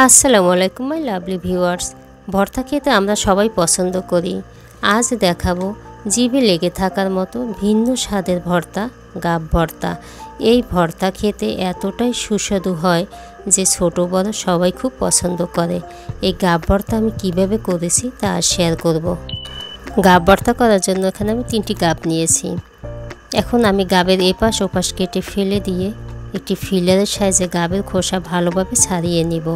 আসসালামু আলাইকুম my lovely viewers. ভর্তা খেতে আমরা সবাই পছন্দ করি। আজ দেখাবো জিভে লেগে থাকার মতো ভিন্ন স্বাদের ভর্তা, গাব ভর্তা। এই ভর্তা খেতে এতটাই সুস্বাদু হয় যে ছোট বড় সবাই খুব পছন্দ করে। এই গাব ভর্তা আমি কিভাবে করেছি তা শেয়ার করব। গাব ভর্তা করার জন্য এখানে আমি 3টি গাব নিয়েছি। এখন আমি গাবের এপাশ ওপাশ কেটে ফেলে দিয়ে একটি ফিলারের সাহায্যে গাবের খোসা ভালোভাবে ছাড়িয়ে নিব।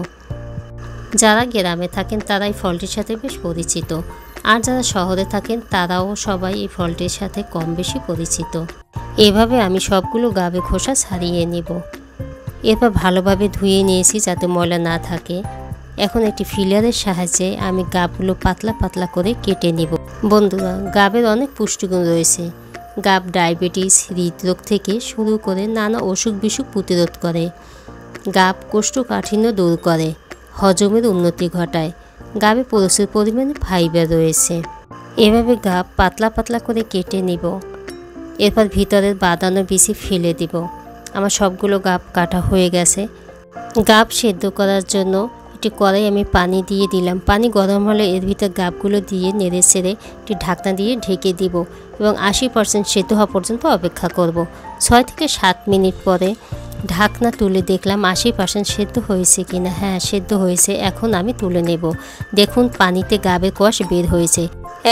যারা গ্রামে থাকেন তারা এই ফলটির সাথে বেশ পরিচিত, আর যারা শহরে থাকেন তারাও সবাই এই ফলটির সাথে কম বেশি পরিচিত। এভাবে আমি সবগুলো গাবের খোসা ছাড়িয়ে নিব। এরপর ভালোভাবে ধুয়ে নিয়েছি যাতে ময়লা না থাকে। এখন একটি ফিলারের সাহায্যে আমি গাবগুলো পাতলা পাতলা করে কেটে নিব। বন্ধুরা, গাবের অনেক পুষ্টিগুণ রয়েছে। গাব ডায়াবেটিস, হৃদরোগ থেকে শুরু করে নানা অসুখ বিসুখ প্রতিরোধ করে। গাব কোষ্ঠকাঠিন্য দূর করে, হজমের উন্নতি ঘটায়। গাবে প্রচুর পরিমাণে ফাইবার রয়েছে। এভাবে গাব পাতলা পাতলা করে কেটে নিব। এরপর ভিতরের বাদানো বিচি ফেলে দিব। আমার সবগুলো গাব কাটা হয়ে গেছে। গাব সেদ্ধ করার জন্য একটি কড়াই আমি পানি দিয়ে দিলাম। পানি গরম হলে এর ভিতর গাবগুলো দিয়ে নেড়ে চেড়ে একটি ঢাকনা দিয়ে ঢেকে দিব এবং 80% সেদ্ধ হওয়া পর্যন্ত অপেক্ষা করব। 6 থেকে 7 মিনিট পরে ঢাকনা তুলে দেখলাম 80% সেদ্ধ হয়েছে কিনা। হ্যাঁ, সেদ্ধ হয়েছে। এখন আমি তুলে নেব। দেখুন পানিতে গাবের কষ বের হয়েছে।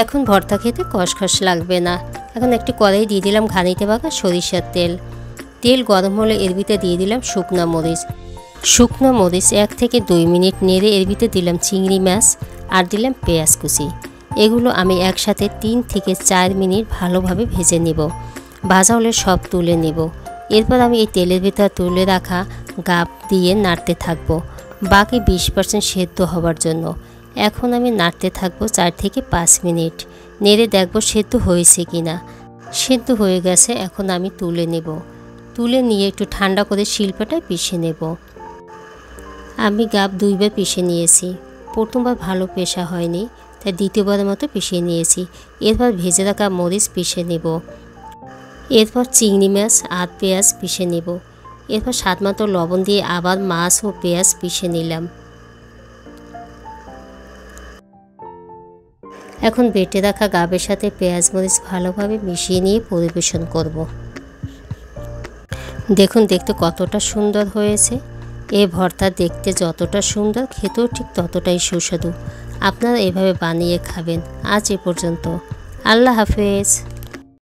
এখন ভর্তা খেতে কষকষ লাগবে না। এখন একটি কড়াই দিয়ে দিলাম ঘানিতে পাকা সরিষার তেল। তেল গরম হলে এর ভিতরে দিয়ে দিলাম শুকনো মরিচ। শুকনো মরিচ 1 থেকে 2 মিনিট নেড়ে এর ভিতরে দিলাম চিংড়ি মাছ আর দিলাম পেঁয়াজ কুচি। এগুলো আমি একসাথে 3 থেকে 4 মিনিট ভালোভাবে ভেজে নেব। ভাজা হলে সব তুলে নেব। এরপর আমি এই তেলের ভিতর তুলে রাখা গাব দিয়ে নাড়তে থাকব বাকি 20% সেদ্ধ হওয়ার জন্য। এখন আমি নাড়তে থাকবো 4 থেকে 5 মিনিট। নেড়ে দেখব সেদ্ধ হয়েছে কিনা। সেদ্ধ হয়ে গেছে। এখন আমি তুলে নেব। তুলে নিয়ে একটু ঠান্ডা করে শিলপাটায় পিষে নেব। আমি গাব 2বার পিষে নিয়েছি। প্রথমবার ভালো পেষা হয়নি, তাই দ্বিতীয়বারের মতো পিষে নিয়েছি। এরপর ভেজে রাখা মরিচ পিষে নেব। এরপর চিংড়ি মাছ আর পেঁয়াজ পিষে নেব। এরপর স্বাদমতো লবণ দিয়ে আবার মাছ ও পেঁয়াজ পিষে নিলাম। এখন বেটে রাখা গাবের সাথে পেঁয়াজ মরিচ ভালোভাবে মিশিয়ে নিয়ে পরিবেশন করব। দেখুন দেখতে কতটা সুন্দর হয়েছে। এই ভর্তা দেখতে যতটা সুন্দর, খেতেও ঠিক ততটাই সুস্বাদু। আপনারা এভাবে বানিয়ে খাবেন। আজ এ পর্যন্ত। আল্লাহ হাফেজ।